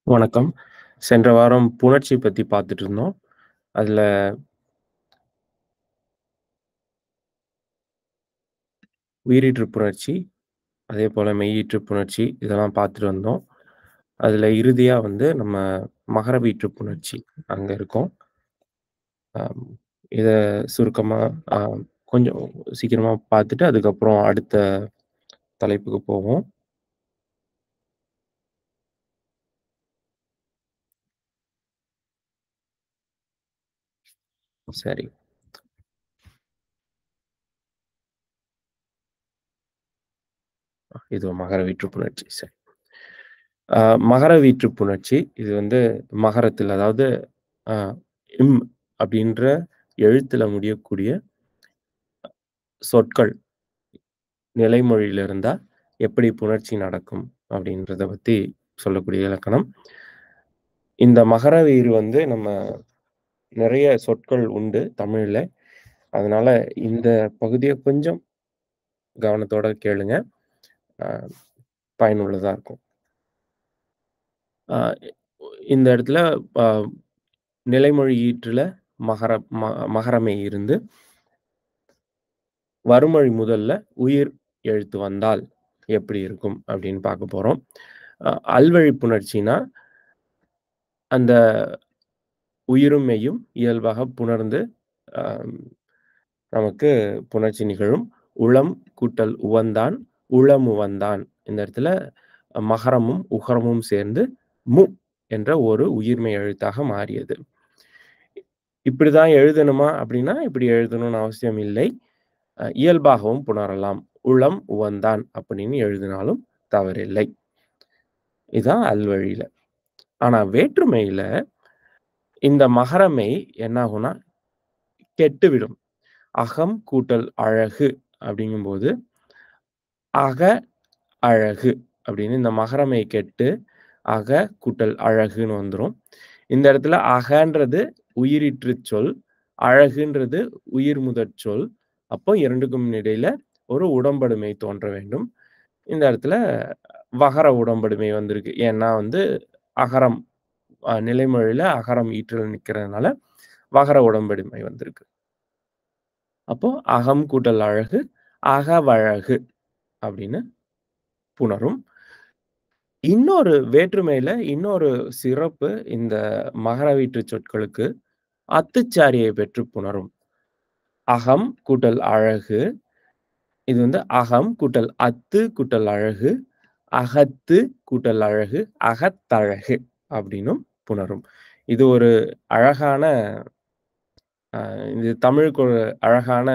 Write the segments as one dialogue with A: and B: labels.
A: வணக்கம். சென்ற வாரம் புணர்ச்சி பத்தி பார்த்துட்டு இருந்தோம். அதுல உயிரீற்று புணர்ச்சி, அதேபோல மெய்யீற்று புணர்ச்சி இதெல்லாம் பார்த்துட்டு வந்தோம். அதுல இறுதியா வந்து நம்ம மகரவீற்று புணர்ச்சி அங்க இருக்கோம். அம் இத சுருக்கமா அ கொஞ்சம் சீக்கிரமா பார்த்துட்டு, அதுக்கப்புறம் அடுத்த தலைப்புக்கு போவோம். சரி. இது மகரவீற்று புணர்ச்சி. சரி. அ மகரவீற்று புணர்ச்சி இது வந்து மகரத்தில் அதாவது அ இம் அப்படின்ற எழுத்துல முடியக்கூடிய சொற்கள் நிலைமொழியில இருந்தா எப்படி புணர்ச்சி நடக்கும் அப்படின்றத பத்தி சொல்லக்கூடிய இலக்கணம். இந்த மகரவீறு வந்து நம்ம நெறைய சொற்கள் உண்டு தமிழ்ல. அதனால இந்த பகுதிய கொஞ்சம் கவனத்தோட கேளுங்க. அ பயனுள்ளதா இருக்கும். அ இந்த இடத்துல அ நிலைமொழி ஈற்றுல மகர மகரமே இருந்து வறுமொழி முதல்ல உயிர் எழுத்து வந்தால் எப்படி இருக்கும் அப்படின்னு பார்க்க போறோம். அல்வழி புணர்ச்சினா அந்த உயிரும் மெய்யும் இயல்பாக புணர்ந்து அ நமக்கு புணர்ச்சி நிகழும். உளம் கூட்டல் உவந்தான், உளமுவந்தான். இந்த இடத்துல மகரமும், உகரமும் சேர்ந்து மு என்ற ஒரு உயிர்மெய் எழுத்தாக மாறியது. இப்படிதான் எழுதணுமா அப்படின்னா, இப்படி எழுதணும்னு அவசியம் இல்லை. இயல்பாகவும் புணரலாம். உளம் உவந்தான் அப்படின்னு எழுதினாலும் தவறில்லை. இதான் அல்வழியில. ஆனா வேற்றுமையில இந்த மகரமெய் என்ன ஆகும்னா கெட்டுவிடும். அகம் கூட்டல் அழகு அப்படிங்கும்போது, அக அழகு அப்படின்னு இந்த மகரமெய் கெட்டு, அக கூட்டல் அழகுன்னு வந்துரும். இந்த இடத்துல அகன்றது உயிரீற்றுச் சொல், அழகுன்றது உயிர் முதற் சொல். அப்போ 2க்கும் இடையில ஒரு உடம்படுமை தோன்ற வேண்டும். இந்த இடத்துல வகர உடம்படுமை வந்திருக்கு. ஏன்னா வந்து அகரம் நிலைமொழியில அகரம் ஈற்றில் நிக்கிறதுனால வகர உடம்படுமை வந்திருக்கு. அப்போ அகம் கூட்டல் அழகு, அகவழகு அப்படின்னு புணரும். இன்னொரு வேற்றுமையில இன்னொரு சிறப்பு இந்த மகரவீற்று சொற்களுக்கு அத்துச்சாரியை பெற்று புணரும். அகம் கூட்டல் அழகு, இது வந்து அகம் கூட்டல் அத்து கூட்டல் அழகு, அகத்து கூட்டல் அழகு, அகத்தழகு அப்படின்னும் புணரும். இது ஒரு அழகான இது தமிழுக்கு ஒரு அழகான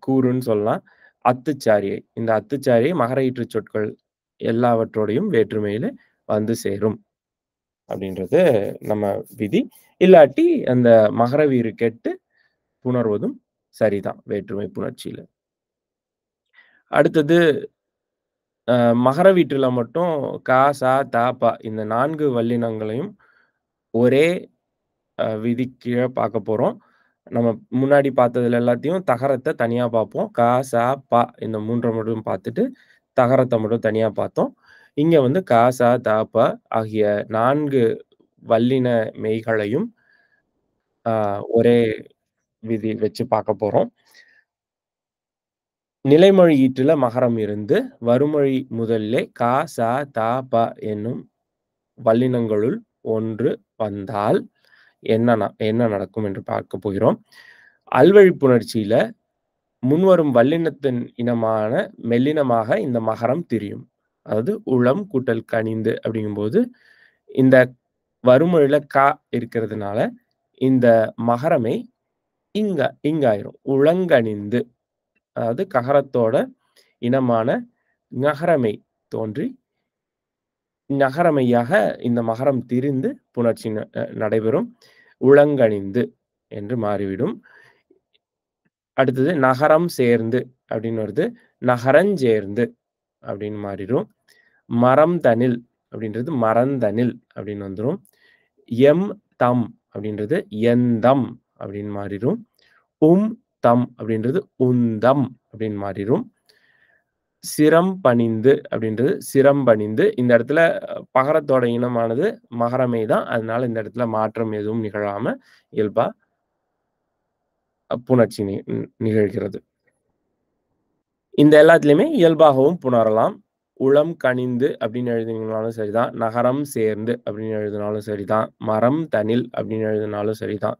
A: கூறுன்னு சொல்லலாம். அத்துச்சாரியை. இந்த அத்துச்சாரியை மகர ஈற்றுச் சொற்கள் எல்லாவற்றோடையும் வேற்றுமையில வந்து சேரும். அப்படின்றது நம்ம விதி. இல்லாட்டி அந்த மகரவீறு கெட்டு புணர்வதும் சரிதான் வேற்றுமை புணர்ச்சியில. அடுத்தது அ மகரவீற்றுல மட்டும் க, ச, த, ப இந்த 4 வல்லினங்களையும் ஒரே விதிக்கு கீழ பார்க்க போறோம். நம்ம முன்னாடி பார்த்ததுல எல்லாத்தையும் தகரத்த தனியா பார்ப்போம். க, ச, ப இந்த 3 மட்டும் பார்த்துட்டு, தகரத்த மட்டும் தனியா பார்த்தோம். இங்க வந்து க, ச, த, ப ஆகிய 4 வல்லின மெய்களையும் ஒரே விதி வச்சு பார்க்க போறோம். நிலைமொழி ஈற்றுல மகரம் இருந்து, வறுமொழி முதல்லே க, ச, த, ப என்னும் வல்லினங்களுள் ஒன்று வந்தால் என்ன நடக்கும் என்று பார்க்கப் போகிறோம். அல்வழி புணர்ச்சியில முன்வரும் வல்லினத்தின் இனமான மெல்லினமாக இந்த மகரம் திரியும். அதாவது உளம் கூட்டல் கனிந்து அப்படிங்கும்போது, இந்த வறுமொழியில க இருக்கிறதுனால, இந்த மகரமே இங்க இங்க ஆயிரும். உளங்கனிந்து அதாவது ககரத்தோட இனமான ஞகரமெய் தோன்றி, நகரமெய்யாக இந்த மகரம் திரிந்து புணர்ச்சி நடைபெறும். உளங்கனிந்து என்று மாறிவிடும். அடுத்தது நகரம் சேர்ந்து அப்படின்னு வருது. நகரஞ்சேர்ந்து அப்படின்னு மாறிடும். மரம் தனில் அப்படின்றது மறந்தனில் அப்படின்னு வந்துரும். எம் தம் அப்படின்றது எந்தம் அப்படின்னு மாறிடும். தம் அப்படின்றது உந்தம் அப்படின்னு மாறிடும். சிரம் பணிந்து அப்படின்றது சிரம்பணிந்து. இந்த இடத்துல பகரத்தோட இனமானது மகரமே தான். அதனால இந்த இடத்துல மாற்றம் எதுவும் நிகழாம இயல்பா புணர்ச்சி நிகழ்கிறது. இந்த எல்லாத்துலயுமே இயல்பாகவும் புணரலாம். உளம் கனிந்து அப்படின்னு எழுதினீங்கனாலும் சரிதான். நகரம் சேர்ந்து அப்படின்னு எழுதினாலும் சரிதான். மரம் தனில் அப்படின்னு எழுதினாலும் சரிதான்.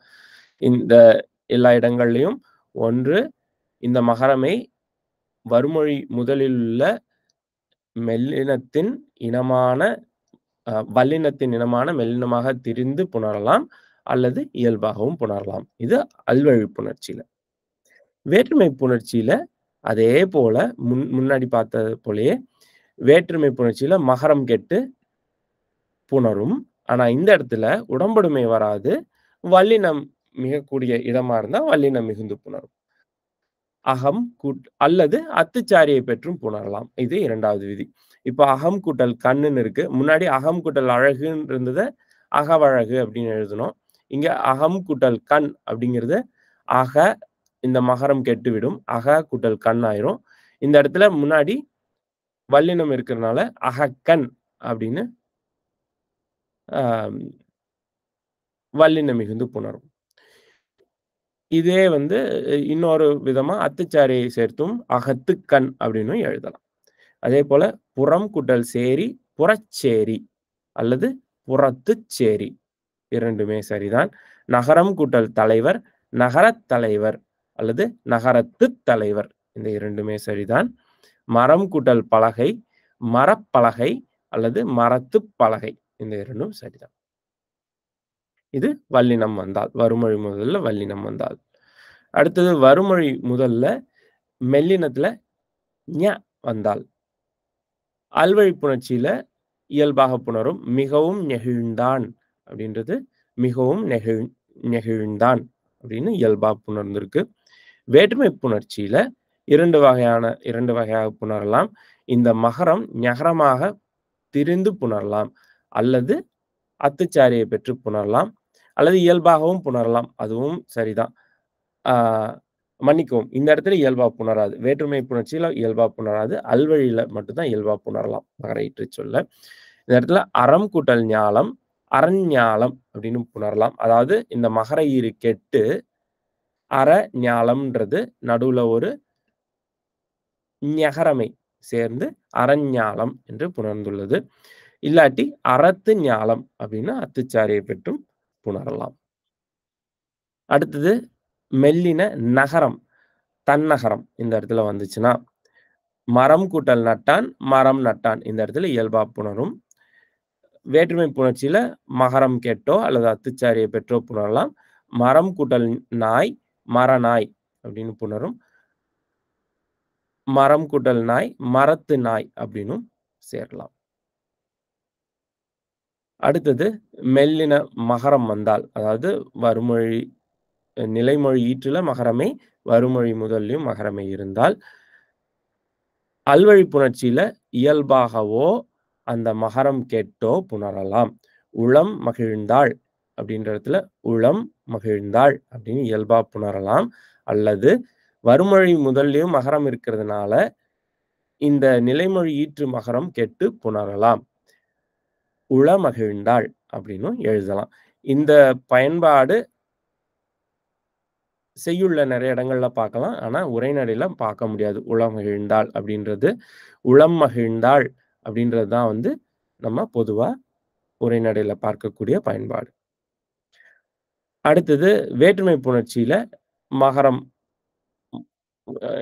A: இந்த எல்லா இடங்கள்லயும் ஒன்று இந்த மகரமை வறுமொழி முதலில் உள்ள மெல்லினத்தின் இனமான வல்லினத்தின் இனமான மெல்லினமாக திரிந்து புணரலாம். அல்லது இயல்பாகவும் புணரலாம். இது அல்வழி புணர்ச்சியில. வேற்றுமை புணர்ச்சியில அதே போல முன்னாடி பார்த்தது போலயே வேற்றுமை புணர்ச்சியில மகரம் கெட்டு புணரும். ஆனா இந்த இடத்துல உடம்படுமை வராது. வல்லினம் மிகக்கூடிய இடமா இருந்தா வல்லினம் மிகுந்து புணரும். அகம் அல்லது அத்துச்சாரியை பெற்றும் புணரலாம். இது 2வது விதி. இப்ப அகம் கூட்டல் கண்ணுன்னு இருக்கு. முன்னாடி அகம் கூட்டல் அழகுன்னு இருந்தத அகவழகு அப்படின்னு எழுதணும். இங்க அகம் கூட்டல் கண் அப்படிங்கிறது அக இந்த மகரம் கெட்டுவிடும். அக கூட்டல் கண் ஆயிரும். இந்த இடத்துல முன்னாடி வல்லினம் இருக்கிறதுனால அகக்கண் அப்படின்னு வல்லினம் மிகுந்து புணரும். இதே இன்னொரு விதமா அத்துச்சாரியை சேர்த்தும் அகத்துக்கண் அப்படின்னு எழுதலாம். அதே போல புறம் கூட்டல் சேரி புறச்சேரி அல்லது புறத்துச்சேரி 2மே சரிதான். நகரம் கூட்டல் தலைவர் நகரத் தலைவர் அல்லது நகரத்துத் தலைவர் இந்த 2மே சரிதான். மரம் கூட்டல் பலகை மரப்பலகை அல்லது மரத்துப் பலகை இந்த 2ம் சரிதான். இது வல்லினம் வந்தால் வறுமொழி முதல்ல வல்லினம் வந்தால். அடுத்தது வறுமொழி முதல்ல மெல்லினத்துல ஞ வந்தால் அல்வழி புணர்ச்சியில இயல்பாக புணரும். மிகவும் நெகிழ்ந்தான் அப்படின்றது மிகவும் நெகிழ்ந்தான் அப்படின்னு இயல்பா புணர்ந்திருக்கு. வேற்றுமை புணர்ச்சியில 2 வகையாக புணரலாம். இந்த மகரம் ஞகரமாக திரிந்து புணரலாம். அல்லது அத்துச்சாரியை பெற்று புணரலாம். அல்லது இயல்பாகவும் புணரலாம். அதுவும் சரிதான். மன்னிக்கவும். இந்த இடத்துல இயல்பா புணராது. வேற்றுமை புணர்ச்சியில இயல்பா புணராது. அல்வழியில மட்டும் தான் இயல்பா புணரலாம். மகர ஈற்றுச் சொல்ல. இந்த இடத்துல அறம் கூட்டல் ஞாலம் அரஞ்ஞாலம் அப்படின்னு புணரலாம். அதாவது இந்த மகர ஈறு கெட்டு அர ஞாலம்ன்றது நடுவுல ஒரு ஞகரமை சேர்ந்து அரஞ்ஞாலம் என்று புணர்ந்துள்ளது. இல்லாட்டி அறத்து ஞாலம் அப்படின்னு அத்துச்சாரியை பெற்றும் புணரலாம். அடுத்தது மெல்லின நகரம் தன்னகரம் இந்த இடத்துல வந்துச்சுன்னா மரம் கூட்டல் நட்டான் மரம் நட்டான் இந்த இடத்துல இயல்பா புணரும். வேற்றுமை புணர்ச்சியில மகரம் கெட்டோ அல்லது அத்துச்சாரியை பெற்றோ புணரலாம். மரம் கூட்டல் நாய் மரநாய் அப்படின்னு புணரும். மரம் கூட்டல் நாய் மரத்து நாய் அப்படின்னும் சேரலாம். அடுத்தது மெல்லின மகரம் வந்தால் அதாவது வறுமொழி நிலைமொழி ஈற்றுல மகரமை வறுமொழி முதல்லையும் மகரமை இருந்தால் அல்வழி புணர்ச்சியில இயல்பாகவோ அந்த மகரம் கெட்டோ புணரலாம். உளம் மகிழ்ந்தாள் அப்படின்ற இடத்துல உளம் மகிழ்ந்தாள் அப்படின்னு இயல்பா புணரலாம். அல்லது வறுமொழி முதல்லையும் மகரம் இருக்கிறதுனால இந்த நிலைமொழி ஈற்று மகரம் கெட்டு புணரலாம். உளமகிழ்ந்தாள் அப்படின்னும் எழுதலாம். இந்த பயன்பாடு செய்யுள்ல நிறைய இடங்கள்ல பார்க்கலாம். ஆனா உரைநடையில பார்க்க முடியாது. உளமகிழ்ந்தாள் அப்படின்றது. உளம் மகிழ்ந்தாள் அப்படின்றது தான் நம்ம பொதுவா உரைநடையில பார்க்கக்கூடிய பயன்பாடு. அடுத்தது வேற்றுமை புணர்ச்சியில மகரம்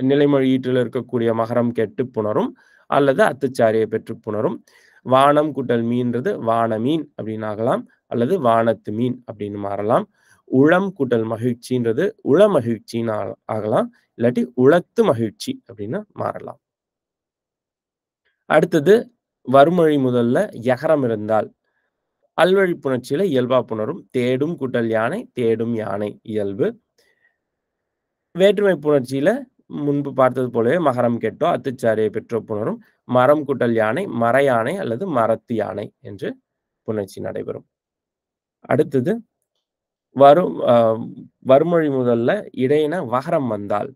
A: நிலைமொழி ஈற்றில் இருக்கக்கூடிய மகரம் கெட்டு புணரும் அல்லது அத்துச்சாரியை பெற்று புணரும். வானம் கூட்டல் மீன்றது வானமீன் அப்படின்னு ஆகலாம். அல்லது வானத்து மீன் அப்படின்னு மாறலாம். உளம் கூட்டல் மகிழ்ச்சின்றது உள மகிழ்ச்சின்னு ஆகலாம். இல்லாட்டி உளத்து மகிழ்ச்சி அப்படின்னு மாறலாம். அடுத்தது வறுமொழி முதல்ல யகரம் இருந்தால் அல்வழி புணர்ச்சியில இயல்பா புணரும். தேடும் கூட்டல் யானை தேடும் யானை இயல்பு. வேற்றுமை புணர்ச்சியில முன்பு பார்த்தது போலவே மகரம் கெட்டோ அத்துச்சாரியை பெற்றோ புணரும். மரம் கூட்டல் யானை மர யானை அல்லது மரத்து யானை என்று புணர்ச்சி நடைபெறும். அடுத்தது வறுமொழி முதல்ல இடையின வகரம் வந்தால்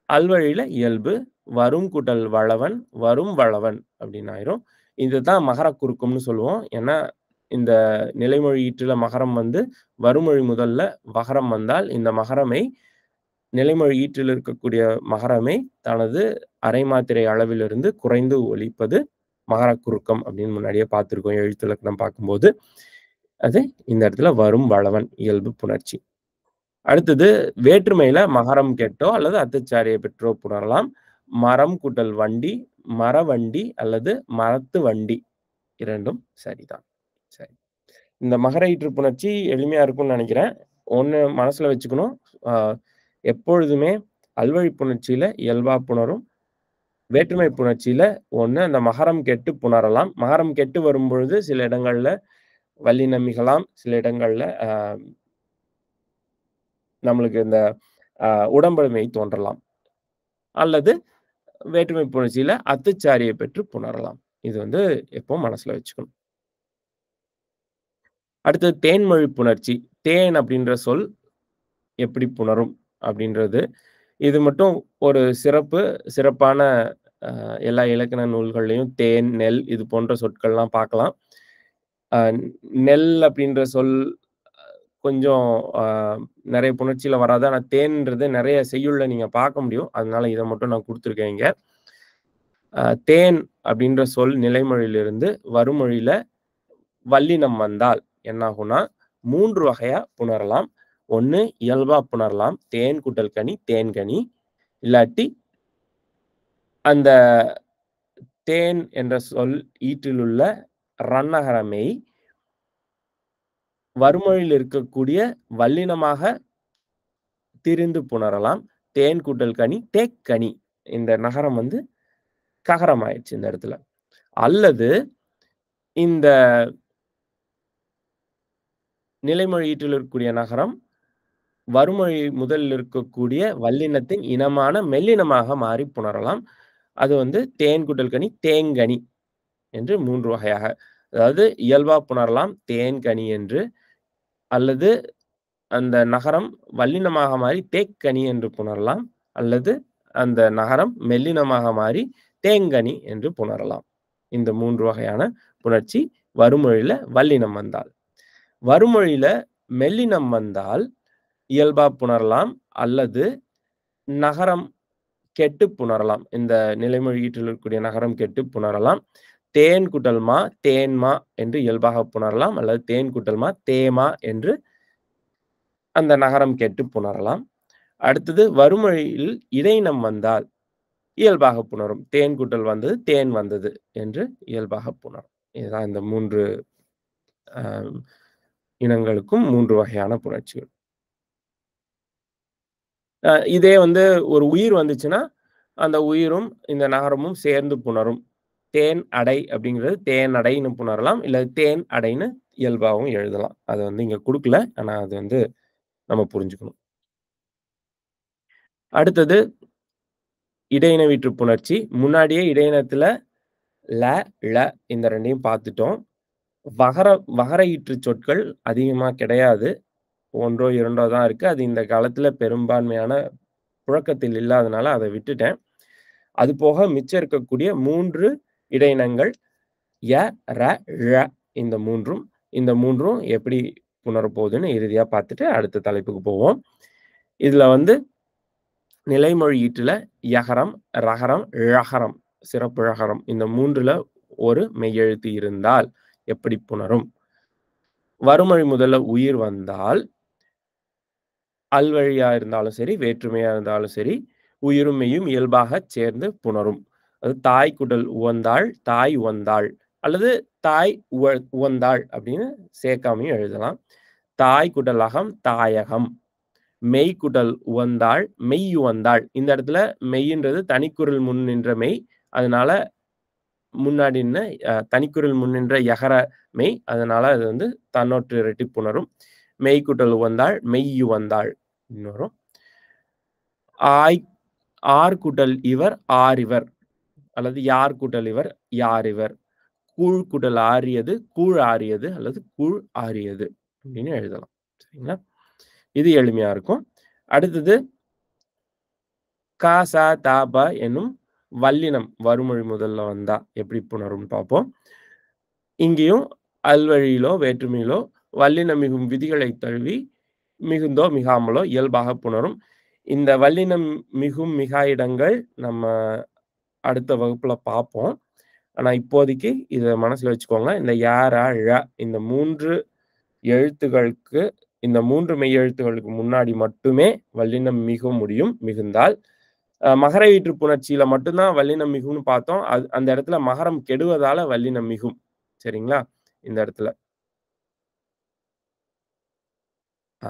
A: அல்வழியில இயல்பு வரும் கூட்டல் வளவன், வரும் வளவன் அப்படின்னு ஆயிரும். இதுதான் மகர குறுக்கம்னு சொல்லுவோம். ஏன்னா, இந்த நிலைமொழி ஈற்றுல மகரம் வந்து வருமொழி முதல்ல வகரம் வந்தால், இந்த மகரமை நிலைமொழி ஈற்றில் இருக்கக்கூடிய மகரமே தனது அரை மாத்திரை அளவிலிருந்து குறைந்து ஒலிப்பது மகர குறுக்கம் அப்படின்னு முன்னாடியே பார்த்திருக்கோம் எழுத்திலக்கணம் பார்க்கும்போது. அது இந்த இடத்துல வரும் வளவன் இயல்பு புணர்ச்சி. அடுத்தது வேற்றுமையில மகரம் கெட்டோ அல்லது அத்துச்சாரியை பெற்றோ புணரலாம். மரம் கூட்டல் வண்டி, மரவண்டி அல்லது மரத்து வண்டி இரண்டும் சரிதான். சரி. இந்த மகர ஈற்று புணர்ச்சி எளிமையா இருக்கும்னு நினைக்கிறேன். ஒண்ணு மனசுல வச்சுக்கணும். அ எப்பொழுதுமே அல்வழி புணர்ச்சியில இயல்பா புணரும். வேற்றுமை புணர்ச்சியில ஒண்ணு அந்த மகரம் கெட்டு புணரலாம். மகரம் கெட்டு வரும்பொழுது சில இடங்கள்ல வல்லினம் மிகலாம். சில இடங்கள்ல நம்மளுக்கு இந்த உடம்படுமை தோன்றலாம். அல்லது வேற்றுமை புணர்ச்சியில அத்துச்சாரியை பெற்று புணரலாம். இது வந்து எப்பவும் மனசுல வச்சுக்கணும். அடுத்தது தேன்மொழி புணர்ச்சி. தேன் அப்படின்ற சொல் எப்படி புணரும் அப்படின்றது. இது மட்டும் ஒரு சிறப்பான எல்லா இலக்கண நூல்கள்லயும் தேன், நெல் இது போன்ற சொற்கள்லாம் பார்க்கலாம். அ நெல் அப்படின்ற சொல் கொஞ்சம் அ நெறைய புணர்ச்சியில வராது. ஆனா தேன்ன்றது நெறைய செய்யுள்ல நீங்க பார்க்க முடியும். அதனால இத மட்டும் நான் குடுத்துருக்கேன் இங்க. தேன் அப்படின்ற சொல் நிலைமொழியிலிருந்து வருமொழியில வல்லினம் வந்தால் என்னாகும்னா, 3 வகையா புணரலாம். ஒண்ணு இயல்பா புணரலாம். தேன் கூட்டல் கனி, தேன்கனி. இல்லாட்டி அந்த தேன் என்ற சொல் ஈற்றிலுள்ள ரன்னகர மெய் வருமொழியில் இருக்கக்கூடிய வல்லினமாக திரிந்து புணரலாம். தேன் கூட்டல் கனி, தேக்கனி. இந்த நகரம் வந்து ககரம் ஆயிடுச்சு இந்த இடத்துல. அல்லது இந்த நிலைமொழி ஈற்றில் இருக்கக்கூடிய நகரம் வருமொழி முதலில் இருக்கக்கூடிய வல்லினத்தின் இனமான மெல்லினமாக மாறி புணரலாம். அது வந்து தேன் கூட்டல் கனி, தேங்கனி என்று 3 வகையாக. அதாவது இயல்பா புணரலாம் தேன்கனி என்று. அல்லது அந்த நகரம் வல்லினமாக மாறி தேக்கனி என்று புணரலாம். அல்லது அந்த நகரம் மெல்லினமாக மாறி தேங்கனி என்று புணரலாம். இந்த 3 வகையான புணர்ச்சி வருமொழியில வல்லினம் வந்தால். வருமொழியில மெல்லினம் வந்தால் இயல்பா புணரலாம். அல்லது நகரம் கெட்டு புணரலாம். இந்த நிலைமொழி ஈற்றில் இருக்கக்கூடிய நகரம் கெட்டு புணரலாம். தேன் கூட்டல் மா, தேன்மா என்று இயல்பாக புணரலாம். அல்லது தேன் கூட்டல் மா, தேமா என்று அந்த நகரம் கெட்டு புணரலாம். அடுத்தது வருமொழியில் இடையினம் வந்தால் இயல்பாக புணரும். தேன் கூட்டல் வந்தது, தேன் வந்தது என்று இயல்பாக புணரும். இதுதான் இந்த 3 அ இனங்களுக்கும் 3 வகையான புணர்ச்சிகள். இதே வந்து ஒரு உயிர் வந்துச்சுன்னா, அந்த உயிரும் இந்த நகரமும் சேர்ந்து புணரும். தேன் அடை அப்படிங்கிறது தேன் அடைன்னு புணரலாம். இல்ல தேன் அடைன்னு இயல்பாவும் எழுதலாம். அது வந்து இங்க குடுக்கல. ஆனா அது வந்து நம்ம புரிஞ்சுக்கணும். அடுத்தது இடையின வீற்று புணர்ச்சி. முன்னாடியே இடையினத்துல ல, ழ இந்த 2யும் பார்த்துட்டோம். வகர வகர ஈற்று சொற்கள் அதிகமா கிடையாது. 1ஓ 2ஓ தான் இருக்கு. அது இந்த காலத்துல பெரும்பான்மையான புழக்கத்தில் இல்லாதனால அத விட்டுட்டேன். அதுபோக மிச்சம் இருக்கக்கூடிய 3 இடையினங்கள் ய, ர, ழ இந்த 3ம். இந்த 3ம் எப்படி புணரப்போகுதுன்னு இறுதியா பார்த்துட்டு அடுத்த தலைப்புக்கு போவோம். இதுல வந்து நிலைமொழி ஈற்றுல யகரம், ரகரம், ழகரம், சிறப்பு ழகரம் இந்த 3ல ஒரு மெய்யெழுத்து இருந்தால் எப்படி புணரும்? வருமொழி முதல்ல உயிர் வந்தால், அல்வழியா இருந்தாலும் சரி, வேற்றுமையா இருந்தாலும் சரி, உயிரும் மெய்யும் இயல்பாகச் சேர்ந்து புணரும். அது தாய் கூட்டல் உவந்தாள், தாய் உவந்தாள் அல்லது தாய் உவந்தாள் அப்படின்னு சேர்க்காமயும் எழுதலாம். தாய் கூட்டல் அகம், தாயகம். மெய் கூட்டல் உவந்தாள், மெய்யுவந்தாள். இந்த இடத்துல மெய்யின்றது தனிக்குறில் முன் நின்ற மெய். அதனால முன்னாடி நின்ன தனிக்குறில் முன் நின்ற யகர மெய். அதனால அது வந்து தன்னொற்று இரட்டிப்புணரும். மெய் கூட்டல் உவந்தாள், மெய்யுவந்தாள் வரும். ஆய் ஆர் கூட்டல் இவர், ஆரிவர். அல்லது யார் கூட்டல் இவர், யாரிவர். கூழ் கூட்டல் ஆரியது, கூழ் ஆரியது அல்லது கூழ் ஆரியது அப்படின்னு எழுதலாம். சரிங்களா? இது எளிமையா இருக்கும். அடுத்தது க, ச, த, ப என்னும் வல்லினம் வறுமொழி முதல்ல வந்தா எப்படி புணரும்னு பார்ப்போம். இங்கேயும் அல்வழியிலோ, வேற்றுமையிலோ வல்லினம் மிகும் விதிகளைத் தழுவி மிகுந்தோ, மிகாமலோ இயல்பாக புணரும். இந்த வல்லினம் மிகும், மிகா இடங்கள் நம்ம அடுத்த வகுப்புல பார்ப்போம். ஆனா இப்போதைக்கு இத மனசுல வச்சுக்கோங்க. இந்த ய, ர, ழ இந்த 3 எழுத்துகளுக்கு இந்த 3 மெய் எழுத்துகளுக்கு முன்னாடி மட்டுமே வல்லினம் மிக முடியும், மிகுந்தால். மகர ஈற்று புணர்ச்சியில மட்டும் தான் வல்லினம் மிகும்னு பார்த்தோம். அந்த இடத்துல மகரம் கெடுவதால வல்லினம் மிகும். சரிங்களா? இந்த இடத்துல.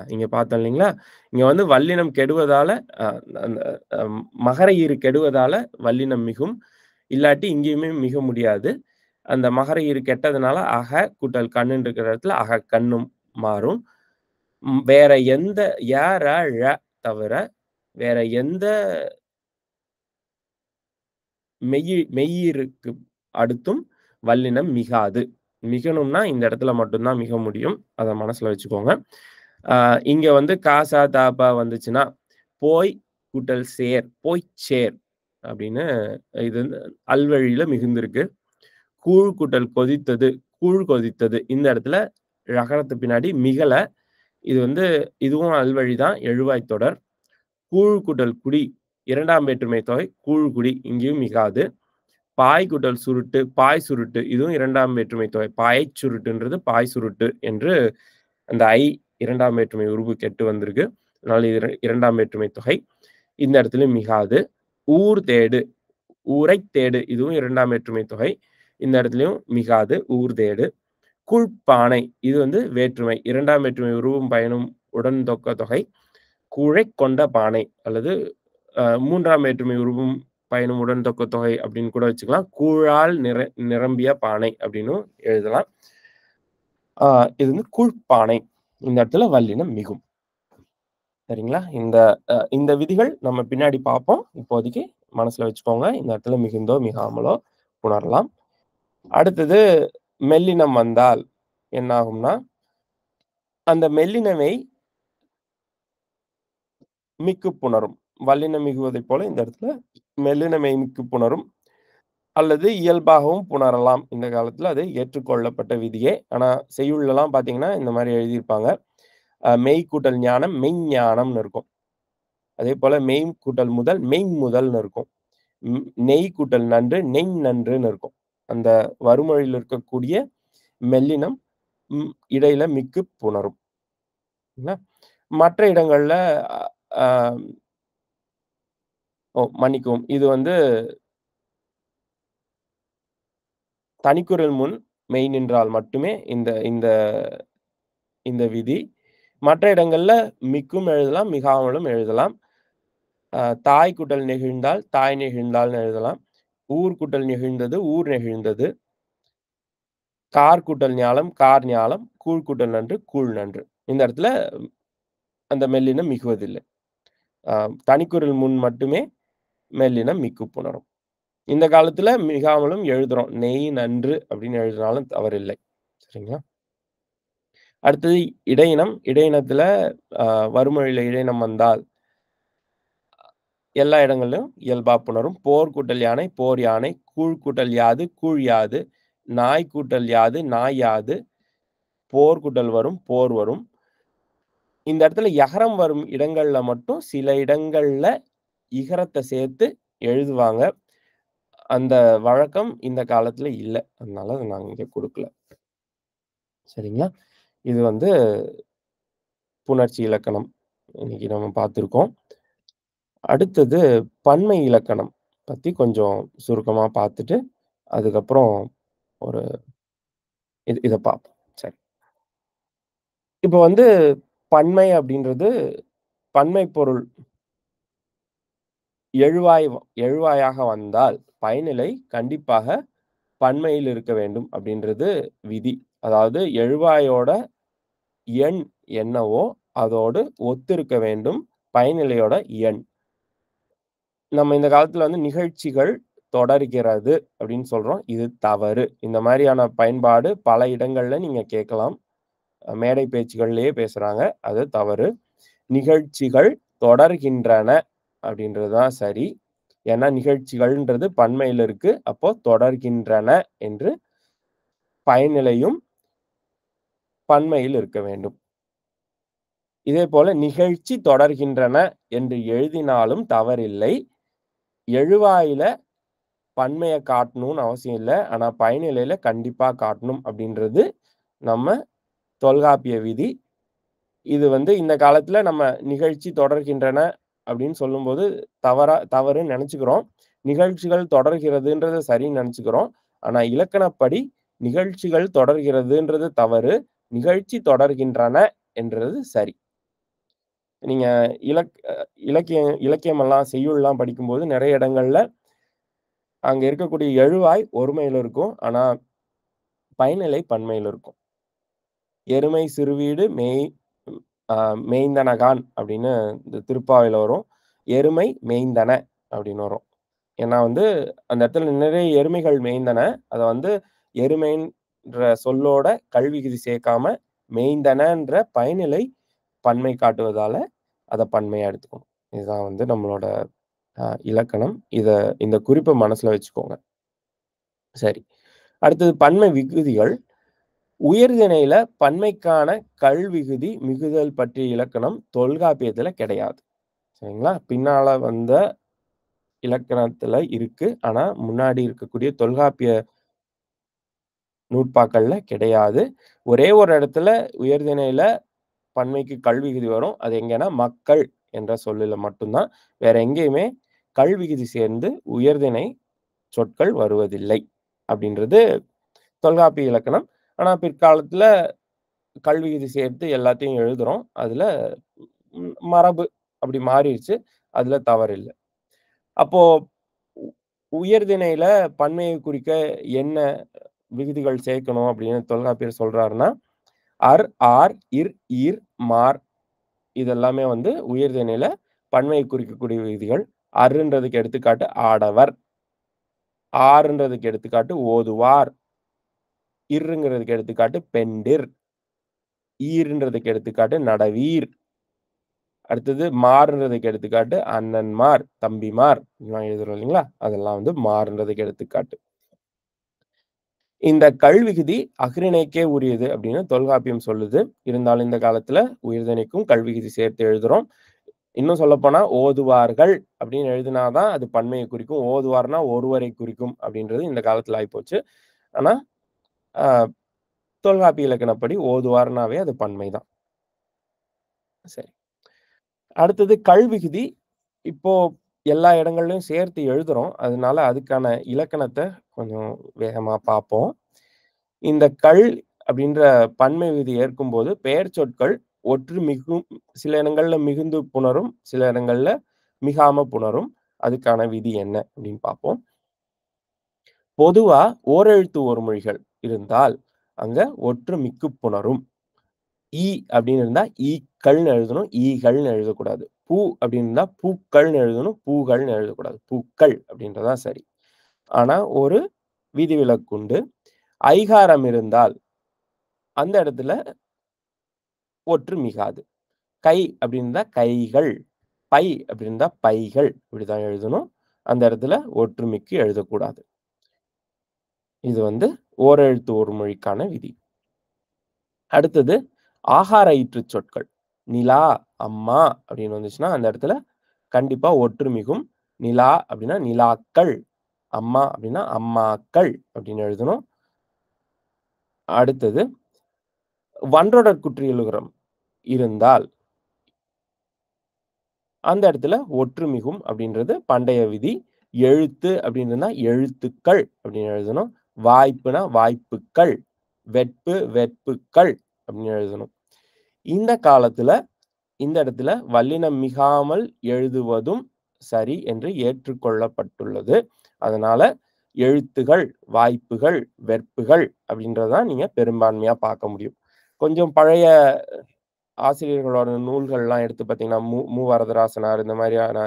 A: இங்க பார்த்தோம் இல்லைங்களா? இங்க வந்து வல்லினம் கெடுவதால அ அந்த அ மகர ஈறு கெடுவதால வல்லினம் மிகும். இல்லாட்டி இங்கேயுமே மிக முடியாது. அந்த மகர ஈறு கெட்டதுனால அக கூட்டல் கண்ணுன்னு இருக்கிற இடத்துல அக கண்ணும் மாறும். வேற எந்த ய, ர, ழ தவிர வேற எந்த மெய்யீருக்கு அடுத்தும் வல்லினம் மிகாது. மிகணும்னா இந்த இடத்துல மட்டும் தான் மிக முடியும். அத மனசுல வச்சுக்கோங்க. இங்க வந்து க, ச, த, ப வந்துச்சுன்னா, போய் கூட்டல் சேர், போய்ச்சேர் அப்படின்னு இது வந்து அல்வழியில மிகுந்திருக்கு. கூழ் கூட்டல் கொதித்தது, கூழ் கொதித்தது. இந்த இடத்துல ழகரத்து பின்னாடி மிகல. இது வந்து இதுவும் அல்வழி தான். எழுவாய் தொடர். கூழ் கூட்டல் குடி 2ஆம் வேற்றுமை தொகை கூழ்குடி இங்கேயும் மிகாது. பாய் கூட்டல் சுருட்டு, பாய் சுருட்டு இதுவும் 2ஆம் வேற்றுமை தொகை. பாயச் சுருட்டுன்றது பாய் சுருட்டு என்று அந்த 2ஆம் வேற்றுமை உருபு கெட்டு வந்திருக்கு. அதனால இது 2ஆம் வேற்றுமை தொகை. இந்த இடத்துலயும் மிகாது. ஊர் தேடு, ஊரைத் தேடு இதுவும் 2ஆம் வேற்றுமை தொகை. இந்த இடத்துலயும் மிகாது. ஊர் தேடு. கூழ்ப்பானை இது வந்து வேற்றுமை. 2ஆம் வேற்றுமை உருவும் பயனும் உடன் தொக்க தொகை. கூழைக் கொண்ட பானை அல்லது 3ஆம் வேற்றுமை உருவும் பயனும் உடன் தொக்க தொகை அப்படின்னு கூட வச்சுக்கலாம். கூழால் நிரம்பிய பானை அப்படின்னும் எழுதலாம். இது வந்து கூழ்ப்பானை. இந்த இடத்துல வல்லினம் மிகும். சரிங்களா? இந்த விதிகள் நம்ம பின்னாடி பார்ப்போம். இப்போதைக்கு மனசுல வச்சுக்கோங்க. இந்த இடத்துல மிகுந்தோ, மிகாமலோ புணரலாம். அடுத்தது மெல்லினம் வந்தால் என்ன ஆகும்னா, அந்த மெல்லினமை மிக்கு புணரும். வல்லினம் மிகுவதைப் போல இந்த இடத்துல மெல்லினமை மிக்கு புணரும். அல்லது இயல்பாகவும் புணரலாம். இந்த காலத்துல அது ஏற்றுக்கொள்ளப்பட்ட விதியே. ஆனா செய்யுள்லலாம் பார்த்தீங்கன்னா, இந்த மாரி எழுதியிருப்பாங்க. மெய் கூட்டல் ஞானம், மெய்ஞானம்னு இருக்கும். அதேபோல மெய் கூட்டல் முதல், மெய்ம்முதல்னு இருக்கும். நெய் கூட்டல் நன்று, நெய்நன்றுன்னு இருக்கும். அந்த வறுமொழியில இருக்கக்கூடிய மெல்லினம் இடையில மிக்கு புணரும். மற்ற இடங்கள்ல அ மன்னிக்கவும். இது வந்து தனிக்குறில் முன் மெய் நின்றால் மட்டுமே இந்த இந்த இந்த விதி. மற்ற இடங்கள்ல மிக்கும் எழுதலாம், மிகாமலும் எழுதலாம். தாய் கூட்டல் நெகிழ்ந்தால், தாய் நெகிழ்ந்தால்னு எழுதலாம். ஊர் கூட்டல் நெகிழ்ந்தது, ஊர் நெகிழ்ந்தது. கார் கூட்டல் ஞாலம், கார் ஞாலம். கூழ் கூட்டல் நன்று, கூழ் நன்று. இந்த இடத்துல அந்த மெல்லினம் மிகுவதில்லை. தனிக்குறில் முன் மட்டுமே மெல்லினம் மிக்கு புணரும். இந்த காலத்துல மிகாமலும் எழுதுறோம். நெய், நன்று அப்படின்னு எழுதினாலும் தவறில்லை. சரிங்களா? அடுத்தது இடையினம். இடையினத்துல வறுமொழியில இடையினம் வந்தால் எல்லா இடங்களிலும் இயல்பா புணரும். போர் கூட்டல் யானை, போர் யானை. கூழ் கூட்டல் யாது, கூழ் யாது. நாய் கூட்டல் யாது, நாய் யாது. போர் கூட்டல் வரும், போர் வரும். இந்த இடத்துல யகரம் வரும் இடங்கள்ல மட்டும் சில இடங்கள்ல இகரத்த சேர்த்து எழுதுவாங்க. அந்த வழக்கம் இந்த காலத்துல இல்ல. அதனால அத நான் இங்க குடுக்கல. சரிங்களா? இது வந்து புணர்ச்சி இலக்கணம். இன்னைக்கு நம்ம பார்த்திருக்கோம். அடுத்தது பன்மை இலக்கணம் பத்தி கொஞ்சம் சுருக்கமா பார்த்துட்டு, அதுக்கப்புறம் ஒரு இத பார்ப்போம். சரி. இப்ப வந்து பன்மை அப்படின்றது பன்மை பொருள் எழுவாயாக வந்தால் பயனிலை கண்டிப்பாக பன்மையில் இருக்க வேண்டும் அப்படின்றது விதி. அதாவது எழுவாயோட எண் என்னவோ அதோடு ஒத்திருக்க வேண்டும் பயனிலையோட எண். நம்ம இந்த காலத்துல வந்து நிகழ்ச்சிகள் தொடர்கிறது அப்படின்னு சொல்றோம். இது தவறு. இந்த மாதிரியான பயன்பாடு பல இடங்கள்ல நீங்க கேட்கலாம். மேடை பேச்சுகள்லயே பேசுறாங்க. அது தவறு. நிகழ்ச்சிகள் தொடர்கின்றன அப்படின்றது தான் சரி. ஏன்னா நிகழ்ச்சிகள்ன்றது பன்மையில இருக்கு. அப்போ தொடர்கின்றன என்று பயனிலையும் பன்மையில் இருக்க வேண்டும். இதேபோல நிகழ்ச்சி தொடர்கின்றன என்று எழுதினாலும் தவறில்லை. எழுவாயில பன்மைய காட்டணும்னு அவசியம் இல்ல. ஆனா பயனிலையில கண்டிப்பா காட்டணும் அப்படின்றது நம்ம தொல்காப்பிய விதி. இது இந்த காலத்துல நம்ம நிகழ்ச்சி தொடர்கின்றன அப்படின்னு சொல்லும்போது தவறுன்னு நெனச்சுக்கிறோம். நிகழ்ச்சிகள் தொடர்கிறதுன்றது சரின்னு நெனச்சுக்கிறோம். ஆனா இலக்கணப்படி நிகழ்ச்சிகள் தொடர்கிறதுன்றது தவறு. நிகழ்ச்சி தொடர்கின்றன என்றது சரி. நீங்க இலக் அ இலக்கியமெல்லாம் செய்யுள்லாம் படிக்கும்போது நெறைய இடங்கள்ல அங்க இருக்கக்கூடிய எழுவாய் ஒருமையில இருக்கும். ஆனா பயனிலை பன்மையில இருக்கும். எருமை சிறுவீடு அ மேய்ந்தனகான் அப்படின்னு இந்த திருப்பாவையில வரும். எருமை மேய்ந்தன அப்படின்னு வரும். ஏன்னா அந்த இடத்துல நிறைய எருமைகள் மேய்ந்தன. அத எருமைன்ற சொல்லோட கல்விகுதி சேர்க்காம மேய்ந்தனன்ற பயனிலை பன்மை காட்டுவதால அத பன்மையா எடுத்துக்கணும். இதுதான் நம்மளோட இலக்கணம். இந்த குறிப்ப மனசுல வச்சுக்கோங்க. சரி. அடுத்தது பன்மை விகுதிகள். உயர்திணையில பன்மைக்கான கல்விகுதி மிகுதல் பற்றிய இலக்கணம் தொல்காப்பியத்துல கிடையாது. சரிங்களா? பின்னால வந்த இலக்கணத்துல இருக்கு. ஆனா முன்னாடி இருக்கக்கூடிய தொல்காப்பிய நூற்பாக்கள்ல கிடையாது. ஒரே ஒரு இடத்துல உயர்திணையில பன்மைக்கு கல்விகுதி வரும். அது எங்கன்னா மக்கள் என்ற சொல்லுல மட்டும் தான். வேற எங்கேயுமே கல்விகுதி சேர்ந்து உயர்திணை சொற்கள் வருவதில்லை. அப்படின்றது தொல்காப்பிய இலக்கணம். ஆனா பிற்காலத்துல கல்விகுதி சேர்த்து எல்லாத்தையும் எழுதுறோம். அதுல மரபு அப்படி மாறிருச்சு. அதுல தவறில்ல. அப்போ உ உயர்திணையில பன்மையை குறிக்க என்ன விகுதிகள் சேர்க்கணும் அப்படின்னு தொல்காப்பியர் சொல்றாருன்னா, அர், ஆர், இர், ஈர், மார் இதெல்லாமே உயர்திணையில பன்மையை குறிக்கக்கூடிய விகுதிகள். அர்ன்றதுக்கு எடுத்துக்காட்டு ஆடவர். ஆர்ன்றதுக்கு எடுத்துக்காட்டு ஓதுவார். இர்ங்கிறதுக்கு எடுத்துக்காட்டு பெண்டிர். ஈர்ன்றதுக்கு எடுத்துக்காட்டு நடவீர். அடுத்தது மாறுன்றதுக்கு எடுத்துக்காட்டு அண்ணன்மார், தம்பிமார் இதெல்லாம் எழுதுறோம் இல்லைங்களா? அதெல்லாம் மாறுன்றதுக்கு எடுத்துக்காட்டு. இந்த கல்விகுதி அஃறிணைக்கே உரியது அப்படின்னு தொல்காப்பியம் சொல்லுது. இருந்தாலும் இந்த காலத்துல உயர்திணைக்கும் கல்விகுதி சேர்த்து எழுதுறோம். இன்னும் சொல்லப்போனா ஓதுவார்கள் அப்படின்னு எழுதினா தான் அது பன்மையை குறிக்கும். ஓதுவார்னா ஒருவரை குறிக்கும் அப்படின்றது இந்த காலத்துல ஆயிப்போச்சு. ஆனா அ தொல்காப்பிய இலக்கணப்படி ஓதுவார்னாவே அது பன்மை தான். சரி. அடுத்தது கல்விகுதி. இப்போ எல்லா இடங்கள்லயும் சேர்த்து எழுதுறோம். அதனால அதுக்கான இலக்கணத்த கொஞ்சம் வேகமா பார்ப்போம். இந்த அப்படின்ற பன்மை விகுதி ஏற்கும்போது பெயர் சொற்கள் ஒற்று மிகும் சில இடங்கள்ல மிகுந்து புணரும், சில இடங்கள்ல மிகாம புணரும். அதுக்கான விதி என்ன அப்படின்னு பார்ப்போம். பொதுவா ஓரெழுத்து ஒரு மொழிகள் இருந்தால் அங்க ஒற்று மிக்கு புணரும். ஈ அப்படின்னு இருந்தா ஈக்கள்னு எழுதணும். ஈகள்னு எழுதக்கூடாது. பூ அப்படின்னு இருந்தா பூக்கள்னு எழுதணும். பூகள்னு எழுதக்கூடாது. பூக்கள் அப்படின்றதுதான் சரி. ஆனா ஒரு விதிவிலக்குண்டு. ஐகாரம் இருந்தால் அந்த இடத்துல ஒற்று மிகாது. கை அப்படின்னு இருந்தா கைகள். பை அப்படின்னு இருந்தா பைகள். இப்படிதான் எழுதணும். அந்த இடத்துல ஒற்றுமைக்கு எழுதக்கூடாது. இது ஓரெழுத்து ஒரு மொழிக்கான விதி. அடுத்தது ஆகார ஈற்றுச் சொற்கள். நிலா, அம்மா அப்படின்னு வந்துச்சுன்னா அந்த இடத்துல கண்டிப்பா ஒற்று மிகும். நிலா அப்படின்னா நிலாக்கள். அம்மா அப்படின்னா அம்மாக்கள் அப்படின்னு எழுதணும். அடுத்தது வன்றொடர் குற்றியலுகரம் இருந்தால் அந்த இடத்துல ஒற்று மிகும் அப்படின்றது பண்டைய விதி. எழுத்து அப்படின்றதுனா எழுத்துக்கள் அப்படின்னு எழுதணும். வாய்ப்புனா வாய்ப்புக்கள். வெட்பு வெட்புக்கள் அப்படின்னு எழுதணும். இந்த காலத்துல இந்த இடத்துல வல்லினம் மிகாமல் எழுதுவதும் சரி என்று ஏற்றுக்கொள்ளப்பட்டுள்ளது. அதனால எழுத்துகள், வாய்ப்புகள், வெற்புகள் அப்படின்றதான் நீங்க பெரும்பான்மையா பார்க்க முடியும். கொஞ்சம் பழைய ஆசிரியர்களோட நூல்கள்லாம் எடுத்து பார்த்தீங்கன்னா, மு வரதராசனார் இந்த மாதிரியான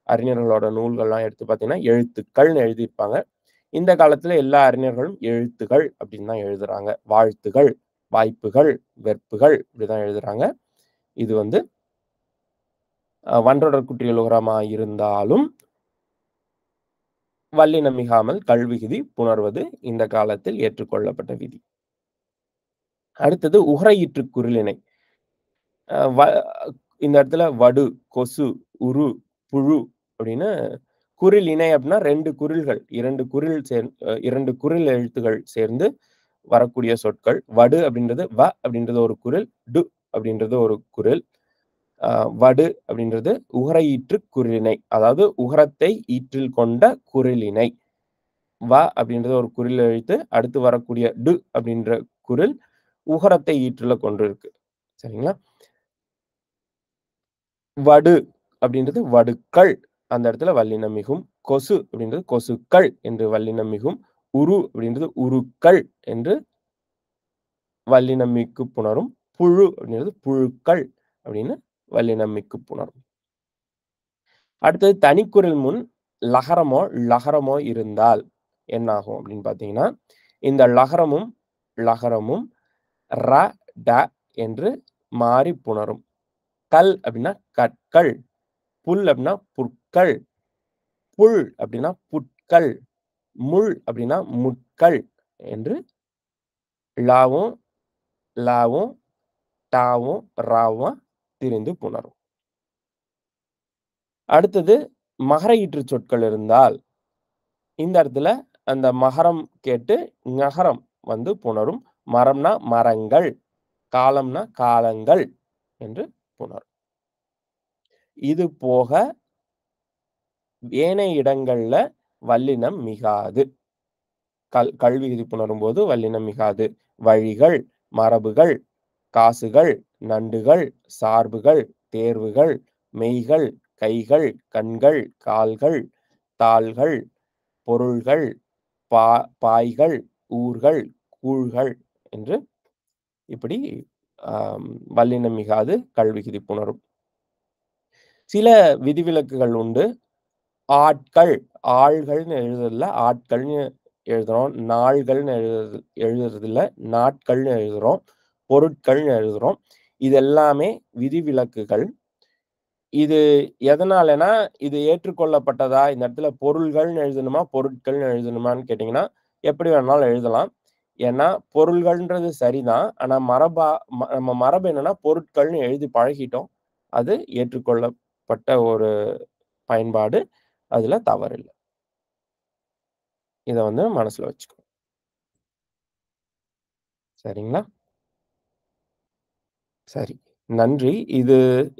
A: அறிஞர்களோட நூல்கள்லாம் எடுத்து பார்த்தீங்கன்னா, எழுத்துக்கள்னு எழுதியிருப்பாங்க. இந்த காலத்துல எல்லா அறிஞர்களும் எழுத்துகள் அப்படின்னு தான் எழுதுறாங்க. வாழ்த்துகள், வாய்ப்புகள், வெற்புகள் இப்படிதான் எழுதுறாங்க. இது வன்றொடர் குற்றியலுகரமா இருந்தாலும் வல்லினம் மிகாமல் கல்விகுதி புணர்வது இந்த காலத்தில் ஏற்றுக்கொள்ளப்பட்ட விதி. அடுத்தது உகரஈற்று குறிலிணை. அ வ இந்த இடத்துல வடு, கொசு, உரு, புழு அப்படின்னு குறில் இணை அப்படின்னா 2 குறில்கள் 2 குறில் எழுத்துகள் சேர்ந்து வரக்கூடிய சொற்கள். வடு அப்படின்றது வ அப்படின்றது ஒரு குரில். டு அப்படின்றது ஒரு குரில். வடு அப்படின்றது உகரஈற்று குறிலிணை. அதாவது உகரத்தை ஈற்றில் கொண்ட குறிலிணை. வ அப்படின்றது ஒரு குறில் எழுத்து. அடுத்து வரக்கூடிய டு அப்படின்ற குரில் உகரத்தை ஈற்றுல கொண்டிருக்கு. சரிங்களா? வடு அப்படின்றது வடுக்கள். அந்த இடத்துல வல்லினம் மிகும். கொசு அப்படின்றது கொசுக்கள் என்று வல்லினம் மிகும். உரு அப்படின்றது உருக்கள் என்று வல்லினம் மிக்கு புணரும். புழு அப்படின்றது புழுக்கள் அப்படின்னு வல்லினம் மிக்கு புணரும். அடுத்தது தனிக்குறில் முன் லகரமோ இருந்தால் என்ன ஆகும் அப்படின்னு பார்த்தீங்கன்னா, இந்த லகரமும் ர, ட என்று மாறி புணரும். கல் அப்படின்னா கற்கள், புல் அப்படின்னா புற்கள், புல் அப்படின்னா புட்கள், முள் அப்படின்னா முட்கள் என்று லாவும், லாவும், டாவும், ராவும் திரிந்து புணரும். அடுத்தது மகர ஈற்று சொற்கள் இருந்தால், இந்த இடத்துல அந்த மகரம் கேட்டு ஞகரம் வந்து புணரும். மரம்னா மரங்கள், காலம்னா காலங்கள் என்று புணரும். இது போக ஏனைய இடங்கள்ல வல்லினம் மிகாது. கல்வி விதி புணரும்போது வல்லினம் மிகாது. வழிகள், மரபுகள், காசுகள், நண்டுகள், சார்புகள், தேர்வுகள், மெய்கள், கைகள், கண்கள், கால்கள், தாள்கள், பொருள்கள், பாய்கள், ஊர்கள், கூழ்கள் என்று இப்படி வல்லினம் மிகாது கல்விகுதி புணரும். சில விதிவிலக்குகள் உண்டு. ஆட்கள், ஆள்கள்னு எழுதுறதில்ல, ஆட்கள்னு எழுதுறோம். நாள்கள்னு எழுதுறதில்ல, நாட்கள்னு எழுதுறோம். பொருட்கள்னு எழுதுறோம். இது எல்லாமே விதிவிலக்குகள். இது எதனாலனா, இது ஏற்றுக்கொள்ளப்பட்டதா? இந்த இடத்துல பொருள்கள்னு எழுதணுமா? பொருட்கள்னு எழுதணுமான்னு கேட்டீங்கன்னா, எப்படி வேணாலும் எழுதலாம். ஏன்னா, பொருள்கள்ன்றது சரிதான். ஆனா நம்ம மரபு என்னன்னா, பொருட்கள்னு எழுதி பழகிட்டோம். அது ஏற்றுக்கொள்ளப்பட்ட ஒரு பயன்பாடு. அதுல தவறில்ல. இத வந்து மனசுல வச்சுக்கணும். சரிங்களா? சரி. நன்றி.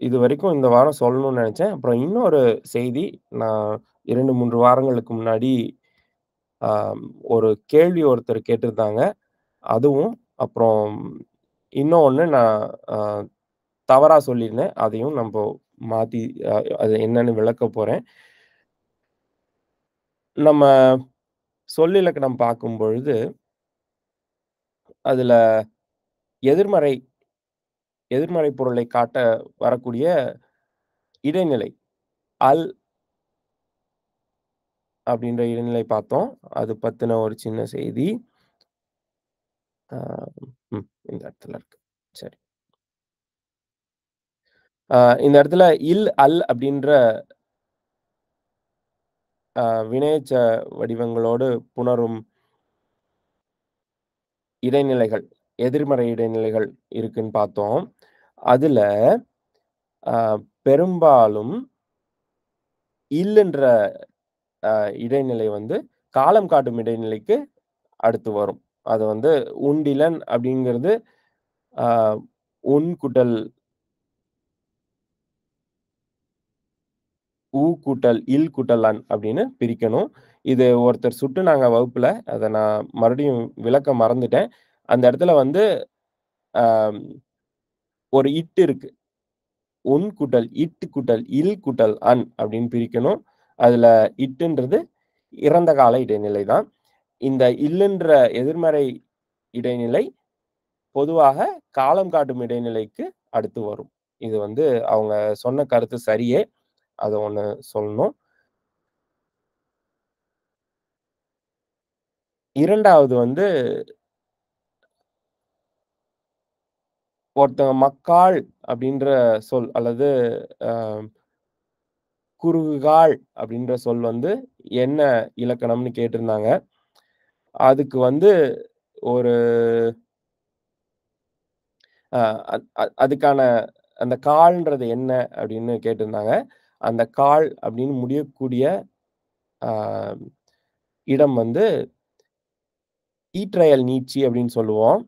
A: இதுவரைக்கும் இந்த வாரம் சொல்லணும்னு நெனச்சேன். அப்புறம் இன்னொரு செய்தி, நான் 2, 3 வாரங்களுக்கு முன்னாடி அ ஒரு கேள்வி ஒருத்தர் கேட்டிருந்தாங்க. அதுவும், அப்புறம் இன்னொன்னு நான் அ தவறா சொல்லியிருந்தேன். அதையும் மாத்தி அது என்னன்னு விளக்கப் போறேன். நம்ம சொல்லிலக்கணம் பார்க்கும் பொழுது, அதுல எதிர்மறை எதிர்மறை பொருளை காட்ட வரக்கூடிய இடைநிலை. அல் அப்படின்ற இடைநிலை பார்த்தோம். அது பத்தின ஒரு சின்ன செய்தி. அ இந்த இடத்துல இருக்கு. சரி. இந்த இடத்துல அல் அப்படின்ற வினையெச்ச வடிவங்களோடு புணரும் இடைநிலைகள், எதிர்மறை இடைநிலைகள் இருக்குன்னு பார்த்தோம். அதுல அ பெரும்பாலும் என்ற இடைநிலை வந்து காலம் காட்டும் இடைநிலைக்கு அடுத்து வரும். அது வந்து உண்டிலன் அப்படிங்கிறது அ உன் கூட்டல் கூட்டல் கூட்டல் அன் அப்படின்னு பிரிக்கணும். இது ஒருத்தர் சுட்டுனாங்க வகுப்புல. அத நான் மறுபடியும் விளக்க மறந்துட்டேன். அந்த இடத்துல வந்து அ ஒரு இருக்கு. உன் கூட்டல் கூட்டல் கூட்டல் அன் அப்படின்னு பிரிக்கணும். அதுல இட்டுன்றது இறந்த கால இடைநிலை தான். இந்த இல்லுன்ற எதிர்மறை இடைநிலை பொதுவாக காலம் காட்டும் இடைநிலைக்கு அடுத்து வரும். இது வந்து அவங்க சொன்ன கருத்து சரியே. அத ஒண்ணு சொல்லணும். 2வது வந்து ஒருத்தங்க மக்காள் அப்படின்ற சொல் அல்லது அ குருகால் அப்படின்ற சொல் வந்து என்ன இலக்கணம்னு கேட்டிருந்தாங்க. அதுக்கு வந்து ஒரு அ அத் அ அதுக்கான அந்த கால்ன்றது என்ன அப்படின்னு கேட்டிருந்தாங்க. அந்த கால் அப்படின்னு முடியக்கூடிய அ இடம் வந்து ஈற்றயல் நீட்சி அப்படின்னு சொல்லுவோம்.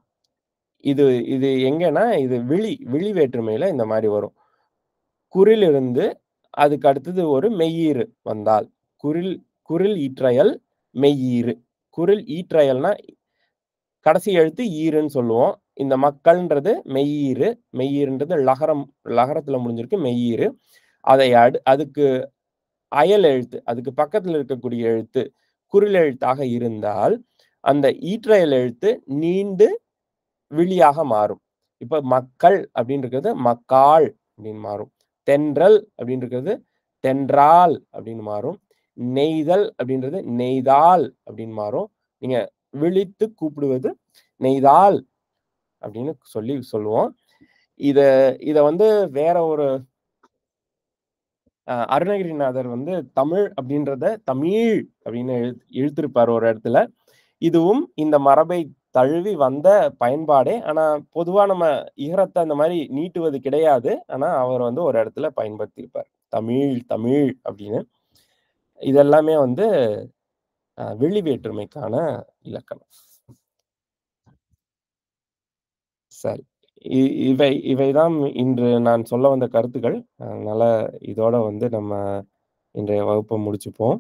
A: இது இது எங்கன்னா, இது விழி வேற்றுமையில இந்த மாரி வரும். குறிலிருந்து அதுக்கு அடுத்தது ஒரு மெய்யீறு வந்தால், குறில் குறில் ஈற்றயல் மெய்யீறு. குறில் ஈற்றயல்னா கடைசி எழுத்து ஈறுன்னு சொல்லுவோம். இந்த மக்கள்ன்றது மெய்யீறு. மெய்யீறுன்றது லகரத்துல முடிஞ்சிருக்கு மெய்யீறு. அதுக்கு அயல் எழுத்து, அதுக்கு பக்கத்துல இருக்கக்கூடிய எழுத்து குறில் எழுத்தாக இருந்தால், அந்த ஈற்றயல் எழுத்து நீண்டு விளியாக மாறும். இப்ப மக்கள் அப்படின்னு இருக்கிறது மக்காள் அப்படின்னு மாறும். தென்றல் அப்படின்னு இருக்கிறது தென்றால் அப்படின்னு மாறும். நெய்தல் அப்படின்றது நெய்தால் அப்படின்னு மாறும். நீங்க விளித்து கூப்பிடுவது நெய்தால் அப்படின்னு சொல்லுவோம். இத இத வந்து வேற ஒரு அருணகிரிநாதர் வந்து தமிழ் அப்படின்றத தமிழ் அப்படின்னு இழுத்திருப்பார் ஒரு இடத்துல. இதுவும் இந்த மரபை தழுவி வந்த பயன்பாடே. ஆனா, பொதுவா நம்ம இகரத்த அந்த மாரி நீட்டுவது கிடையாது. ஆனா, அவர் வந்து ஒரு இடத்துல பயன்படுத்தியிருப்பார். தமிழ், தமிழ் அப்படின்னு. இதெல்லாமே வந்து வெளி வேற்றுமைக்கான இலக்கணம். சரி. இ இவைதான் இன்று நான் சொல்ல வந்த கருத்துக்கள். அதனால இதோட வந்து நம்ம இன்றைய வகுப்ப முடிச்சுப்போம்.